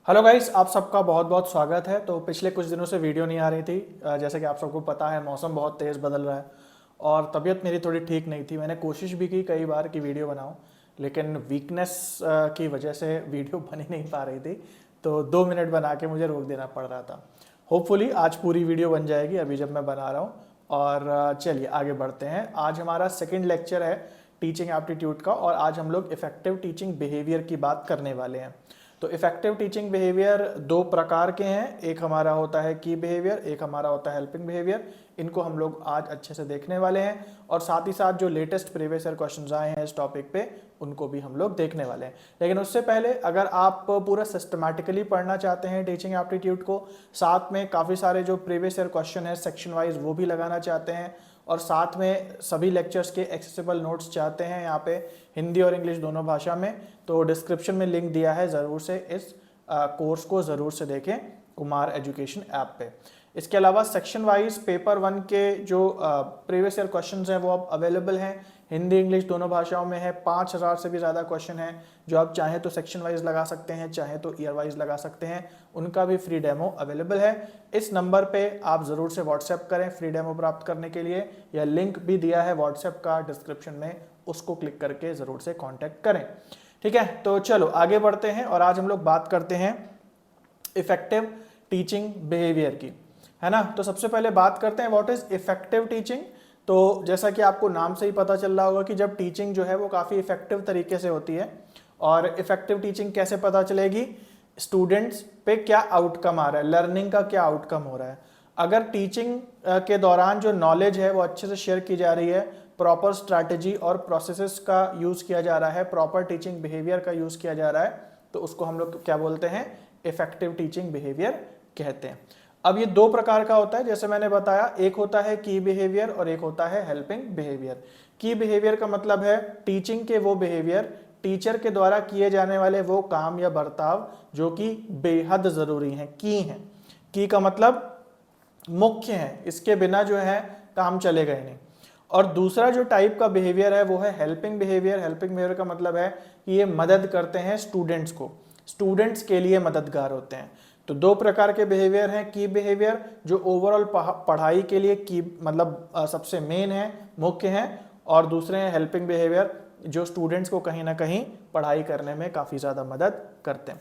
Hello guys, आप सबका बहुत बहुत स्वागत है। तो पिछले कुछ दिनों से वीडियो नहीं आ रही थी। जैसे कि आप सबको पता है, मौसम बहुत तेज़ बदल रहा है और तबीयत मेरी थोड़ी ठीक नहीं थी। मैंने कोशिश भी की कई बार कि वीडियो बनाऊं, लेकिन वीकनेस की वजह से वीडियो बन ही नहीं पा रही थी। तो 2 मिनट बना के मुझे रोक देना पड़ रहा था। होपफुली आज पूरी वीडियो बन जाएगी अभी जब मैं बना रहा हूँ। और चलिए आगे बढ़ते हैं। आज हमारा सेकेंड लेक्चर है टीचिंग एप्टीट्यूड का, और आज हम लोग इफेक्टिव टीचिंग बिहेवियर की बात करने वाले हैं। तो इफेक्टिव टीचिंग बिहेवियर दो प्रकार के हैं। एक हमारा होता है की बिहेवियर, एक हमारा होता है हेल्पिंग बिहेवियर। इनको हम लोग आज अच्छे से देखने वाले हैं, और साथ ही साथ जो लेटेस्ट प्रीवियस ईयर क्वेश्चंस आए हैं इस टॉपिक पे उनको भी हम लोग देखने वाले हैं। लेकिन उससे पहले अगर आप पूरा सिस्टमैटिकली पढ़ना चाहते हैं टीचिंग एप्टीट्यूड को, साथ में काफ़ी सारे जो प्रीवियस ईयर क्वेश्चन है सेक्शन वाइज वो भी लगाना चाहते हैं, और साथ में सभी लेक्चर्स के एक्सेसिबल नोट्स चाहते हैं यहाँ पे हिंदी और इंग्लिश दोनों भाषा में, तो डिस्क्रिप्शन में लिंक दिया है, ज़रूर से इस कोर्स को ज़रूर से देखें कुमार एजुकेशन ऐप पे। इसके अलावा सेक्शन वाइज पेपर 1 के जो प्रीवियस ईयर क्वेश्चंस हैं वो अब अवेलेबल हैं, हिंदी इंग्लिश दोनों भाषाओं में है। 5000 से भी ज़्यादा क्वेश्चन हैं जो आप चाहें तो सेक्शन वाइज लगा सकते हैं, चाहें तो ईयर वाइज लगा सकते हैं। उनका भी फ्री डेमो अवेलेबल है। इस नंबर पे आप ज़रूर से व्हाट्सएप करें फ्री डेमो प्राप्त करने के लिए, या लिंक भी दिया है व्हाट्सएप का डिस्क्रिप्शन में, उसको क्लिक करके ज़रूर से कॉन्टैक्ट करें। ठीक है, तो चलो आगे बढ़ते हैं और आज हम लोग बात करते हैं इफेक्टिव टीचिंग बिहेवियर की, है ना। तो सबसे पहले बात करते हैं व्हाट इज इफेक्टिव टीचिंग। तो जैसा कि आपको नाम से ही पता चल रहा होगा कि जब टीचिंग जो है वो काफ़ी इफेक्टिव तरीके से होती है। और इफेक्टिव टीचिंग कैसे पता चलेगी? स्टूडेंट्स पे क्या आउटकम आ रहा है, लर्निंग का क्या आउटकम हो रहा है। अगर टीचिंग के दौरान जो नॉलेज है वो अच्छे से शेयर की जा रही है, प्रॉपर स्ट्रैटेजी और प्रोसेसेस का यूज़ किया जा रहा है, प्रॉपर टीचिंग बिहेवियर का यूज़ किया जा रहा है, तो उसको हम लोग क्या बोलते हैं? इफेक्टिव टीचिंग बिहेवियर कहते हैं। अब ये दो प्रकार का होता है, जैसे मैंने बताया, एक होता है की बिहेवियर और एक होता है हेल्पिंग बिहेवियर। की बिहेवियर का मतलब है टीचिंग के वो बिहेवियर, टीचर के द्वारा किए जाने वाले वो काम या बर्ताव जो कि बेहद ज़रूरी हैं, की हैं। की का मतलब मुख्य है, इसके बिना जो है काम चलेगा ही नहीं। और दूसरा जो टाइप का बिहेवियर है वो है हेल्पिंग बिहेवियर। हेल्पिंग बिहेवियर का मतलब है कि ये मदद करते हैं स्टूडेंट्स को, स्टूडेंट्स के लिए मददगार होते हैं। तो दो प्रकार के बिहेवियर हैं। की बिहेवियर जो ओवरऑल पढ़ाई के लिए की मतलब सबसे मेन है, मुख्य है, और दूसरे हैं हेल्पिंग बिहेवियर जो स्टूडेंट्स को कहीं ना कहीं पढ़ाई करने में काफ़ी ज़्यादा मदद करते हैं।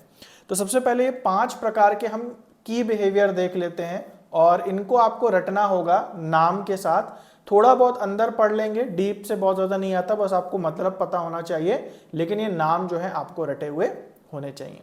तो सबसे पहले ये 5 प्रकार के हम की बिहेवियर देख लेते हैं, और इनको आपको रटना होगा नाम के साथ। थोड़ा बहुत अंदर पढ़ लेंगे, डीप से बहुत ज़्यादा नहीं आता, बस आपको मतलब पता होना चाहिए, लेकिन ये नाम जो है आपको रटे हुए होने चाहिए।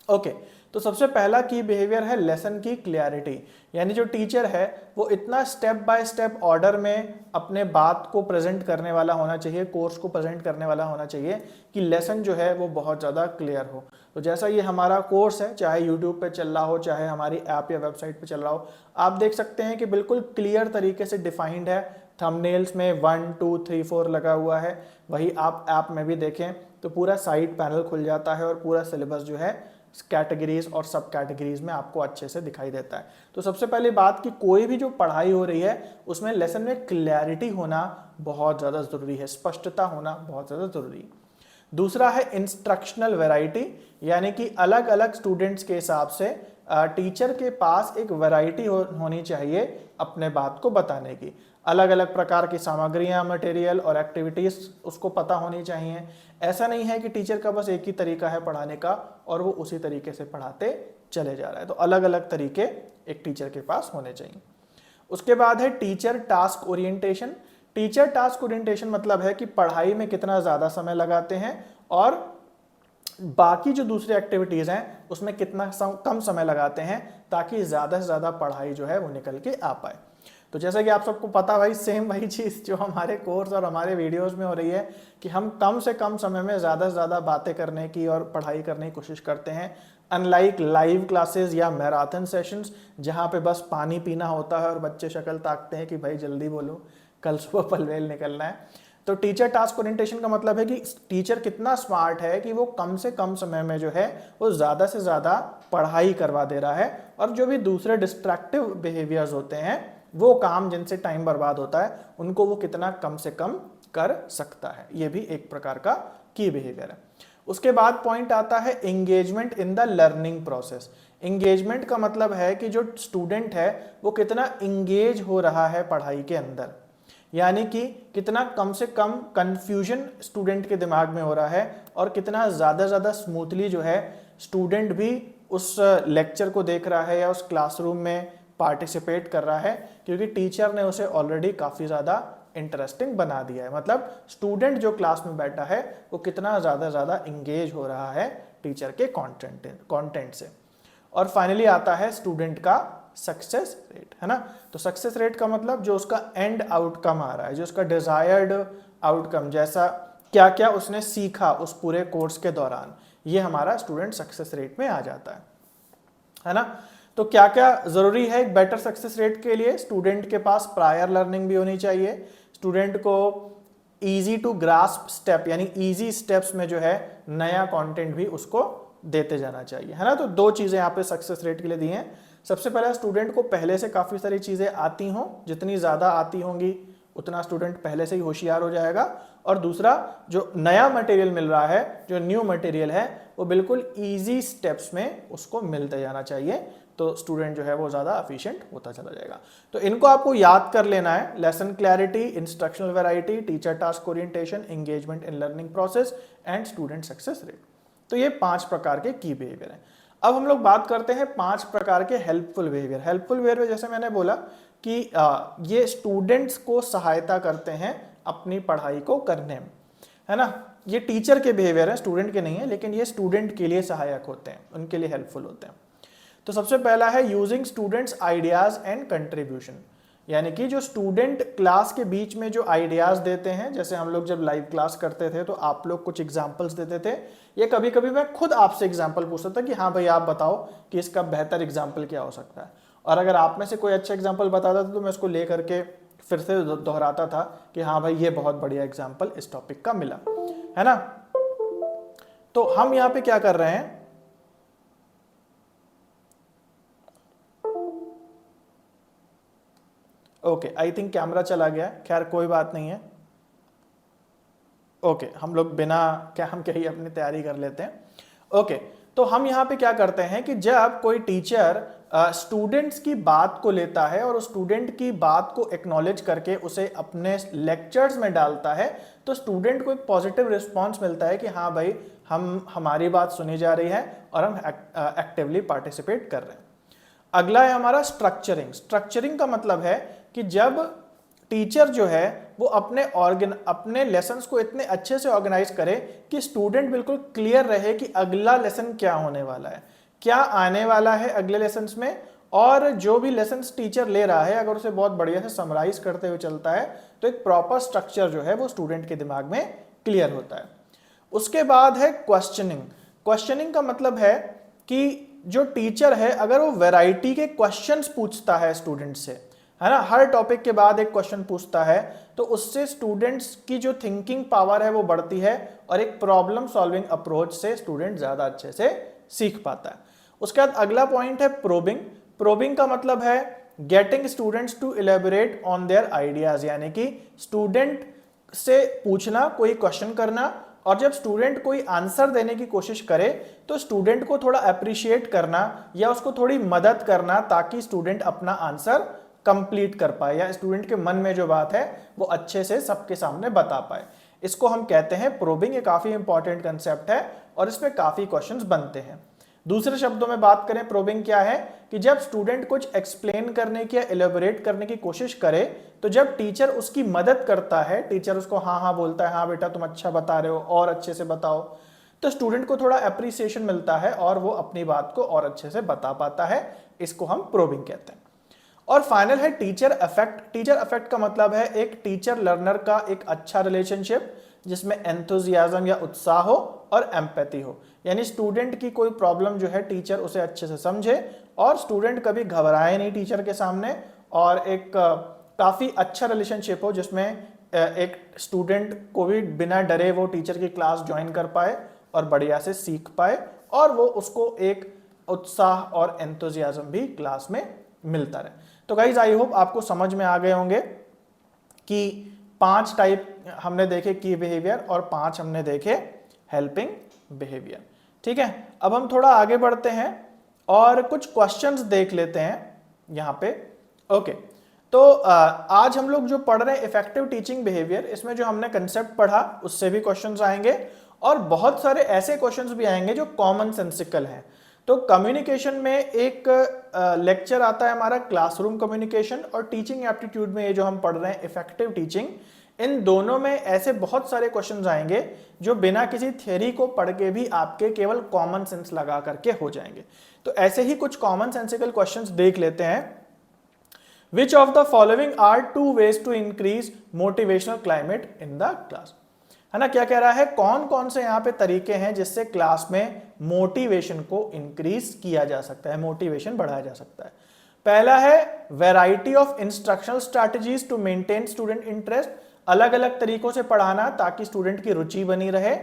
ओके, तो सबसे पहला की बिहेवियर है लेसन की क्लियरिटी। यानी जो टीचर है वो इतना स्टेप बाय स्टेप ऑर्डर में अपने बात को प्रेजेंट करने वाला होना चाहिए, कोर्स को प्रेजेंट करने वाला होना चाहिए कि लेसन जो है वो बहुत ज़्यादा क्लियर हो। तो जैसा ये हमारा कोर्स है, चाहे यूट्यूब पे चल रहा हो, चाहे हमारी ऐप या वेबसाइट पे चल रहा हो, आप देख सकते हैं कि बिल्कुल क्लियर तरीके से डिफाइंड है। थंबनेल्स में 1 2 3 4 लगा हुआ है। वही आप ऐप में भी देखें तो पूरा साइड पैनल खुल जाता है और पूरा सिलेबस जो है कैटेगरीज और सब कैटेगरीज में आपको अच्छे से दिखाई देता है। तो सबसे पहली बात कि कोई भी जो पढ़ाई हो रही है उसमें लेसन में क्लैरिटी होना बहुत ज़्यादा ज़रूरी है, स्पष्टता होना बहुत ज़्यादा ज़रूरी है। दूसरा है इंस्ट्रक्शनल वैरायटी, यानी कि अलग अलग स्टूडेंट्स के हिसाब से टीचर के पास एक वैरायटी होनी चाहिए अपने बात को बताने की। अलग अलग प्रकार की सामग्रियां, मटेरियल और एक्टिविटीज़ उसको पता होनी चाहिए। ऐसा नहीं है कि टीचर का बस एक ही तरीका है पढ़ाने का और वो उसी तरीके से पढ़ाते चले जा रहा है। तो अलग अलग तरीके एक टीचर के पास होने चाहिए। उसके बाद है teacher task orientation. Teacher task orientation मतलब है कि पढ़ाई में कितना ज़्यादा समय लगाते हैं और बाकी जो दूसरी एक्टिविटीज़ हैं उसमें कितना कम समय लगाते हैं, ताकि ज़्यादा से ज़्यादा पढ़ाई जो है वो निकल के आ पाए। तो जैसा कि आप सबको पता भाई, सेम वही चीज़ जो हमारे कोर्स और हमारे वीडियोस में हो रही है कि हम कम से कम समय में ज़्यादा से ज़्यादा बातें करने की और पढ़ाई करने की कोशिश करते हैं। अनलाइक लाइव क्लासेस या मैराथन सेशंस जहाँ पे बस पानी पीना होता है और बच्चे शक्ल ताकते हैं कि भाई जल्दी बोलो, कल सुबह पनवेल निकलना है। तो टीचर टास्क ओरिएंटेशन का मतलब है कि टीचर कितना स्मार्ट है कि वो कम से कम समय में जो है वो ज़्यादा से ज़्यादा पढ़ाई करवा दे रहा है, और जो भी दूसरे डिस्ट्रैक्टिव बिहेवियर्स होते हैं, वो काम जिनसे टाइम बर्बाद होता है, उनको वो कितना कम से कम कर सकता है। ये भी एक प्रकार का की बिहेवियर है। उसके बाद पॉइंट आता है engagement in the learning process. Engagement का मतलब है कि जो स्टूडेंट है वो कितना इंगेज हो रहा है पढ़ाई के अंदर, यानी कि कितना कम से कम कंफ्यूजन स्टूडेंट के दिमाग में हो रहा है और कितना ज़्यादा स्मूथली जो है स्टूडेंट भी उस लेक्चर को देख रहा है या उस क्लासरूम में पार्टिसिपेट कर रहा है, क्योंकि टीचर ने उसे ऑलरेडी काफ़ी ज़्यादा इंटरेस्टिंग बना दिया है। मतलब स्टूडेंट जो क्लास में बैठा है वो कितना ज़्यादा इंगेज हो रहा है टीचर के कंटेंट से। और फाइनली आता है स्टूडेंट का सक्सेस रेट, है ना। तो सक्सेस रेट का मतलब जो उसका एंड आउटकम आ रहा है, जो उसका डिजायर्ड आउटकम, जैसा क्या क्या उसने सीखा उस पूरे कोर्स के दौरान, ये हमारा स्टूडेंट सक्सेस रेट में आ जाता है ना। तो क्या क्या जरूरी है एक बेटर सक्सेस रेट के लिए? स्टूडेंट के पास प्रायर लर्निंग भी होनी चाहिए, स्टूडेंट को इजी टू ग्रास्प स्टेप यानी इजी स्टेप्स में जो है नया कंटेंट भी उसको देते जाना चाहिए, है ना। तो दो चीजें यहाँ पे सक्सेस रेट के लिए दी हैं। सबसे पहले स्टूडेंट को पहले से काफी सारी चीजें आती हों, जितनी ज्यादा आती होंगी उतना स्टूडेंट पहले से ही होशियार हो जाएगा। और दूसरा, जो नया मटेरियल मिल रहा है, जो न्यू मटेरियल है, वो बिल्कुल इजी स्टेप्स में उसको मिलते जाना चाहिए, तो स्टूडेंट जो है वो ज़्यादा एफिशिएंट होता चला जाएगा। तो इनको आपको याद कर लेना है: lesson clarity, instructional variety, teacher task orientation, engagement in learning process and student success rate. तो ये 5 प्रकार के की बिहेवियर हैं। अब हम लोग बात करते हैं 5 प्रकार के हेल्पफुल बिहेवियर। हेल्पफुल बिहेवियर जैसे मैंने बोला कि ये स्टूडेंट्स को सहायता करते हैं अपनी पढ़ाई को करने में, है ना। ये टीचर के बिहेवियर है, स्टूडेंट के नहीं है, लेकिन ये स्टूडेंट के लिए सहायक होते हैं, उनके लिए हेल्पफुल होते हैं। तो सबसे पहला है using students ideas and contribution, यानी कि जो स्टूडेंट क्लास के बीच में जो आइडियाज देते हैं, जैसे हम लोग जब लाइव क्लास करते थे तो आप लोग कुछ एग्जांपल्स देते थे, या कभी कभी मैं खुद आपसे एग्जांपल पूछता था कि हाँ भाई आप बताओ कि इसका बेहतर एग्जांपल क्या हो सकता है, और अगर आप में से कोई अच्छा एग्जांपल बताता था तो मैं उसको ले करके फिर से दोहराता था कि हाँ भाई ये बहुत बढ़िया एग्जांपल इस टॉपिक का मिला, है ना। तो हम यहाँ पे क्या कर रहे हैं, ओके आई थिंक कैमरा चला गया, खैर कोई बात नहीं है। ओके हम लोग बिना क्या हम कहीं अपनी तैयारी कर लेते हैं। ओके तो हम यहाँ पे क्या करते हैं कि जब कोई टीचर स्टूडेंट्स की बात को लेता है और स्टूडेंट की बात को एक्नॉलेज करके उसे अपने लेक्चर्स में डालता है, तो स्टूडेंट को एक पॉजिटिव रिस्पॉन्स मिलता है कि हाँ भाई हमारी बात सुनी जा रही है और हम एक्टिवली पार्टिसिपेट कर रहे हैं। अगला है हमारा स्ट्रक्चरिंग। स्ट्रक्चरिंग का मतलब है कि जब टीचर जो है वो अपने लेसन्स को इतने अच्छे से ऑर्गेनाइज करे कि स्टूडेंट बिल्कुल क्लियर रहे कि अगला लेसन क्या होने वाला है, क्या आने वाला है अगले लेसन्स में, और जो भी लेसन्स टीचर ले रहा है अगर उसे बहुत बढ़िया से समराइज करते हुए चलता है तो एक प्रॉपर स्ट्रक्चर जो है वो स्टूडेंट के दिमाग में क्लियर होता है। उसके बाद है क्वेश्चनिंग। क्वेश्चनिंग का मतलब है कि जो टीचर है अगर वो वैरायटी के क्वेश्चंस पूछता है स्टूडेंट से, है ना, हर टॉपिक के बाद एक क्वेश्चन पूछता है, तो उससे स्टूडेंट्स की जो थिंकिंग पावर है वो बढ़ती है और एक प्रॉब्लम सॉल्विंग अप्रोच से स्टूडेंट ज्यादा अच्छे से सीख पाता है। उसके बाद अगला पॉइंट है प्रोबिंग। प्रोबिंग का मतलब है getting students to elaborate on their ideas, यानी कि स्टूडेंट से पूछना, कोई क्वेश्चन करना, और जब स्टूडेंट कोई आंसर देने की कोशिश करे तो स्टूडेंट को थोड़ा अप्रिशिएट करना या उसको थोड़ी मदद करना ताकि स्टूडेंट अपना आंसर कंप्लीट कर पाए या स्टूडेंट के मन में जो बात है वो अच्छे से सबके सामने बता पाए। इसको हम कहते हैं प्रोबिंग। ये काफी इंपॉर्टेंट कंसेप्ट है और इसमें काफी क्वेश्चंस बनते हैं। दूसरे शब्दों में बात करें प्रोबिंग क्या है कि जब स्टूडेंट कुछ एक्सप्लेन करने की या एलेबोरेट करने की कोशिश करे तो जब टीचर उसकी मदद करता है, टीचर उसको हाँ हाँ बोलता है, हाँ बेटा तुम अच्छा बता रहे हो और अच्छे से बताओ, तो स्टूडेंट को थोड़ा अप्रिसिएशन मिलता है और वो अपनी बात को और अच्छे से बता पाता है। इसको हम प्रोबिंग कहते हैं। और फाइनल है टीचर अफेक्ट। टीचर अफेक्ट का मतलब है एक टीचर लर्नर का एक अच्छा रिलेशनशिप जिसमें एंथुजियाज्म या उत्साह हो और एम्पैथी हो, यानी स्टूडेंट की कोई प्रॉब्लम जो है टीचर उसे अच्छे से समझे और स्टूडेंट कभी घबराए नहीं टीचर के सामने, और एक काफ़ी अच्छा रिलेशनशिप हो जिसमें एक स्टूडेंट को भी बिना डरे वो टीचर की क्लास ज्वाइन कर पाए और बढ़िया से सीख पाए और वो उसको एक उत्साह और एंथुजियाज्म भी क्लास में मिलता रहे। तो गाइज आई होप आपको समझ में आ गए होंगे कि 5 टाइप हमने देखे की बिहेवियर और 5 हमने देखे हेल्पिंग बिहेवियर। ठीक है, अब हम थोड़ा आगे बढ़ते हैं और कुछ क्वेश्चंस देख लेते हैं यहाँ पे। ओके, तो आज हम लोग जो पढ़ रहे हैं इफेक्टिव टीचिंग बिहेवियर, इसमें जो हमने कंसेप्ट पढ़ा उससे भी क्वेश्चंस आएंगे और बहुत सारे ऐसे क्वेश्चंस भी आएंगे जो कॉमन सेंसिकल हैं। तो कम्युनिकेशन में एक लेक्चर आता है हमारा क्लासरूम कम्युनिकेशन, और टीचिंग एप्टीट्यूड में ये जो हम पढ़ रहे हैं इफेक्टिव टीचिंग, इन दोनों में ऐसे बहुत सारे क्वेश्चंस आएंगे जो बिना किसी थ्योरी को पढ़ के भी आपके केवल कॉमन सेंस लगा करके हो जाएंगे। तो ऐसे ही कुछ कॉमन सेंसिकल क्वेश्चंस देख लेते हैं। Which of the following are two ways to increase motivational climate in the class? है ना, क्या कह रहा है, कौन कौन से यहाँ पे तरीके हैं जिससे क्लास में मोटिवेशन को इंक्रीज किया जा सकता है, मोटिवेशन बढ़ाया जा सकता है। पहला है variety of instructional strategies to maintain student interest, अलग अलग तरीकों से पढ़ाना ताकि स्टूडेंट की रुचि बनी रहे।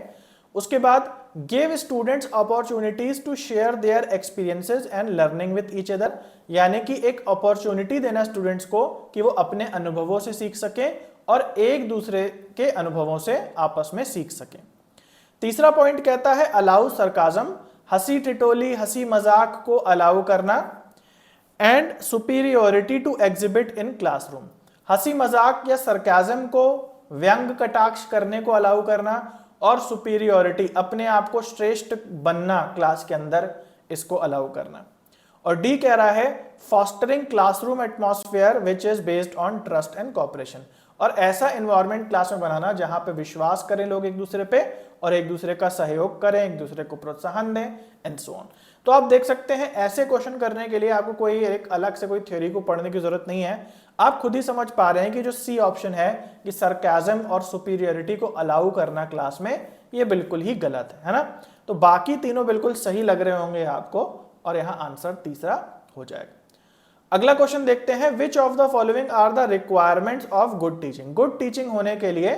उसके बाद give students opportunities to share their experiences and learning with each other, यानी कि एक अपॉर्चुनिटी देना स्टूडेंट्स को कि वो अपने अनुभवों से सीख सके और एक दूसरे के अनुभवों से आपस में सीख सके। तीसरा पॉइंट कहता है अलाउ सरकाजम, हंसी टिटोली हंसी मजाक को अलाउ करना, and superiority to exhibit in classroom, हंसी मजाक या सरकाजम को, व्यंग कटाक्ष करने को अलाउ करना, और सुपीरियोरिटी अपने आप को श्रेष्ठ बनना क्लास के अंदर, इसको अलाउ करना। और डी कह रहा है fostering classroom atmosphere which is based on trust and cooperation, और ऐसा एनवायरनमेंट क्लास में बनाना जहां पे विश्वास करें लोग एक दूसरे पे और एक दूसरे का सहयोग करें, एक दूसरे को प्रोत्साहन दें एंड सो ऑन। तो आप देख सकते हैं ऐसे क्वेश्चन करने के लिए आपको कोई एक अलग से कोई थ्योरी को पढ़ने की जरूरत नहीं है। आप खुद ही समझ पा रहे हैं कि जो सी ऑप्शन है कि सरकाजम और सुपीरियरिटी को अलाउ करना क्लास में, ये बिल्कुल ही गलत है ना। तो बाकी तीनों बिल्कुल सही लग रहे होंगे आपको और यहां आंसर तीसरा हो जाएगा। अगला क्वेश्चन देखते हैं, which of the following are the requirements of good teaching, good teaching होने के लिए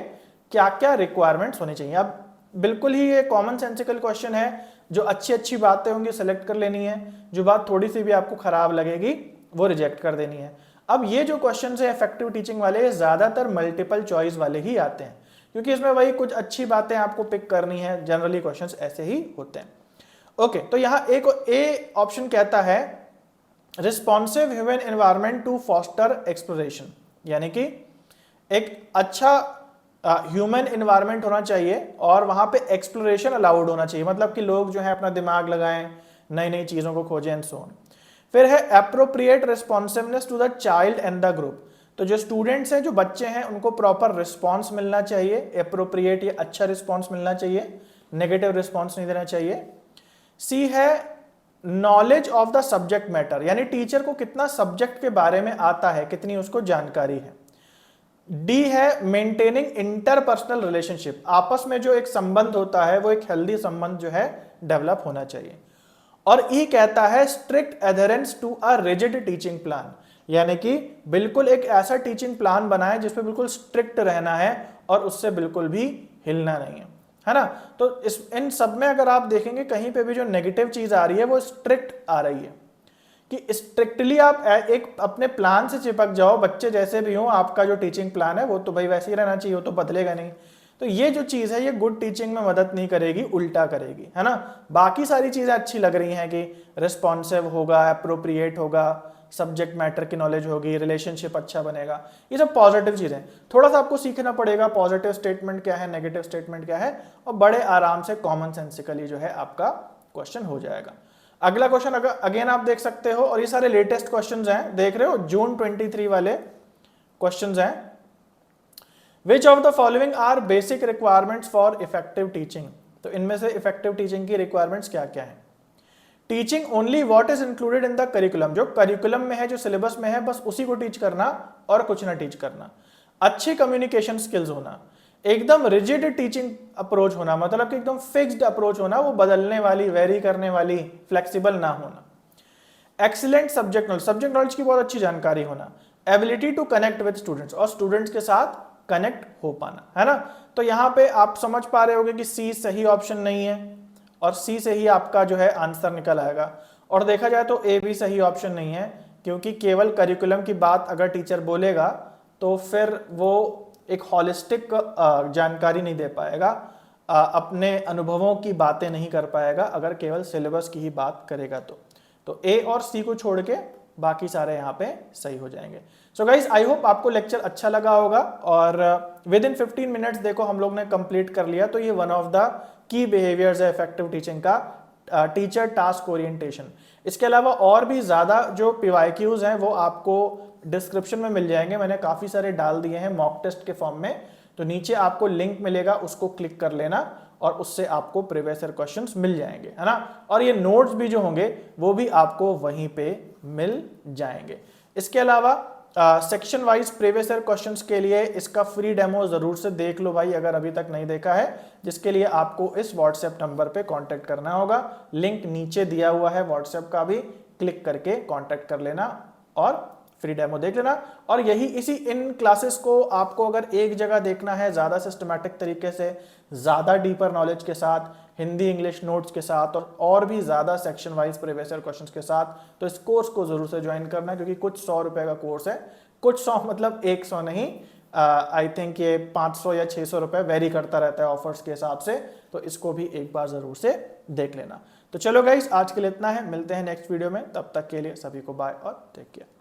क्या क्या रिक्वायरमेंट्स होनी चाहिए। अब बिल्कुल ही ये कॉमन सेंसिकल क्वेश्चन है, जो अच्छी अच्छी बातें होंगी सेलेक्ट कर लेनी है, जो बात थोड़ी सी भी आपको खराब लगेगी वो रिजेक्ट कर देनी है। अब ये जो क्वेश्चन है इफेक्टिव टीचिंग वाले, ज्यादातर मल्टीपल चॉइस वाले ही आते हैं, क्योंकि इसमें वही कुछ अच्छी बातें आपको पिक करनी है, जनरली क्वेश्चंस ऐसे ही होते हैं। ओके, तो यहां एक ए ऑप्शन कहता है responsive human environment to foster exploration, यानी कि एक अच्छा ह्यूमन एनवायरनमेंट होना चाहिए और वहां पे एक्सप्लोरेशन अलाउड होना चाहिए, मतलब कि लोग जो है अपना दिमाग लगाएं, नई नई चीजों को खोजें एंड सो ऑन। फिर है appropriate responsiveness to the child and the group, तो जो स्टूडेंट्स हैं, जो बच्चे हैं, उनको प्रॉपर रिस्पॉन्स मिलना चाहिए, एप्रोप्रिएट या अच्छा रिस्पॉन्स मिलना चाहिए, नेगेटिव रिस्पॉन्स नहीं देना चाहिए। सी है knowledge of the subject matter, यानी टीचर को कितना सब्जेक्ट के बारे में आता है, कितनी उसको जानकारी है। डी है मेंटेनिंग इंटरपर्सनल रिलेशनशिप, आपस में जो एक संबंध होता है वो एक हेल्दी संबंध जो है डेवलप होना चाहिए। और ई कहता है strict adherence to a rigid teaching plan, यानी कि बिल्कुल एक ऐसा टीचिंग प्लान बनाए जिसपे बिल्कुल स्ट्रिक्ट रहना है और उससे बिल्कुल भी हिलना नहीं है ना। तो इन सब में अगर आप देखेंगे कहीं पे भी जो नेगेटिव चीज आ रही है वो स्ट्रिक्ट आ रही है, कि स्ट्रिक्टली आप एक अपने प्लान से चिपक जाओ, बच्चे जैसे भी हो, आपका जो टीचिंग प्लान है वो तो भाई वैसे ही रहना चाहिए, वो तो बदलेगा नहीं। तो ये जो चीज है ये गुड टीचिंग में मदद नहीं करेगी, उल्टा करेगी, है ना। बाकी सारी चीजें अच्छी लग रही हैं कि रिस्पॉन्सिव होगा, अप्रोप्रिएट होगा, सब्जेक्ट मैटर की नॉलेज होगी, रिलेशनशिप अच्छा बनेगा, ये सब पॉजिटिव चीजें। थोड़ा सा आपको सीखना पड़ेगा पॉजिटिव स्टेटमेंट क्या है, नेगेटिव स्टेटमेंट क्या है, और बड़े आराम से कॉमन सेंसिकली जो है आपका क्वेश्चन हो जाएगा। अगला क्वेश्चन अगेन आप देख सकते हो, और ये सारे लेटेस्ट क्वेश्चंस हैं, देख रहे हो, जून 23 वाले क्वेश्चंस हैं। Which of the following are basic requirements for effective teaching, तो इनमें से इफेक्टिव टीचिंग की रिक्वायरमेंट्स क्या क्या है। Teaching only what is included in the curriculum, जो करिकुलम में है, जो सिलेबस में है, बस उसी को टीच करना और कुछ ना टीच करना। अच्छी कम्युनिकेशन स्किल्स होना, एकदम रिजिड टीचिंग अप्रोच होना, मतलब कि एकदम फिक्स्ड अप्रोच होना, वो बदलने वाली, वेरी करने वाली, फ्लेक्सिबल ना होना। एक्सीलेंट सब्जेक्ट नॉलेज की बहुत अच्छी जानकारी होना। Ability to connect with students, और स्टूडेंट्स के साथ कनेक्ट हो पाना, है ना। तो यहां पे आप समझ पा रहे होगे कि सी सही ऑप्शन नहीं है, और सी से ही आपका जो है आंसर निकल आएगा। और देखा जाए तो ए भी सही ऑप्शन नहीं है, क्योंकि केवल करिकुलम की बात अगर टीचर बोलेगा तो फिर वो एक हॉलिस्टिक जानकारी नहीं दे पाएगा। अपने अनुभवों की बातें नहीं कर पाएगा अगर केवल सिलेबस की ही बात करेगा तो ए और सी को छोड़ के बाकी सारे यहाँ पे सही हो जाएंगे। सो गाइज आई होप आपको लेक्चर अच्छा लगा होगा और विद इन 15 मिनट्स देखो हम लोग ने कंप्लीट कर लिया। तो ये one of the key behaviours है इफेक्टिव टीचिंग का, टीचर टास्क ओरिएंटेशन। इसके अलावा और भी ज़्यादा जो पीवाईक्यूज हैं वो आपको डिस्क्रिप्शन में मिल जाएंगे, मैंने काफ़ी सारे डाल दिए हैं मॉक टेस्ट के फॉर्म में। तो नीचे आपको लिंक मिलेगा, उसको क्लिक कर लेना और उससे आपको प्रीवियस ईयर क्वेश्चंस मिल जाएंगे, है ना। और ये नोट्स भी जो होंगे वो भी आपको वहीं पे मिल जाएंगे। इसके अलावा section wise previous year questions के लिए इसका फ्री डेमो जरूर से देख लो भाई, अगर अभी तक नहीं देखा है, जिसके लिए आपको इस व्हाट्सएप नंबर पे कांटेक्ट करना होगा। लिंक नीचे दिया हुआ है व्हाट्सएप का भी, क्लिक करके कांटेक्ट कर लेना और फ्री डेमो देख लेना। और यही इसी इन क्लासेस को आपको अगर एक जगह देखना है ज़्यादा सिस्टमैटिक तरीके से, ज़्यादा डीपर नॉलेज के साथ, हिंदी इंग्लिश नोट्स के साथ और भी ज़्यादा section wise previous year questions के साथ, तो इस कोर्स को ज़रूर से ज्वाइन करना है, क्योंकि कुछ 100 रुपए का कोर्स है। कुछ 100 मतलब 100 नहीं, आई थिंक ये 500 या 600 रुपए वेरी करता रहता है ऑफर्स के हिसाब से। तो इसको भी एक बार ज़रूर से देख लेना। तो चलो गाइस, आज के लिए इतना है, मिलते हैं नेक्स्ट वीडियो में, तब तक के लिए सभी को बाय और टेक केयर।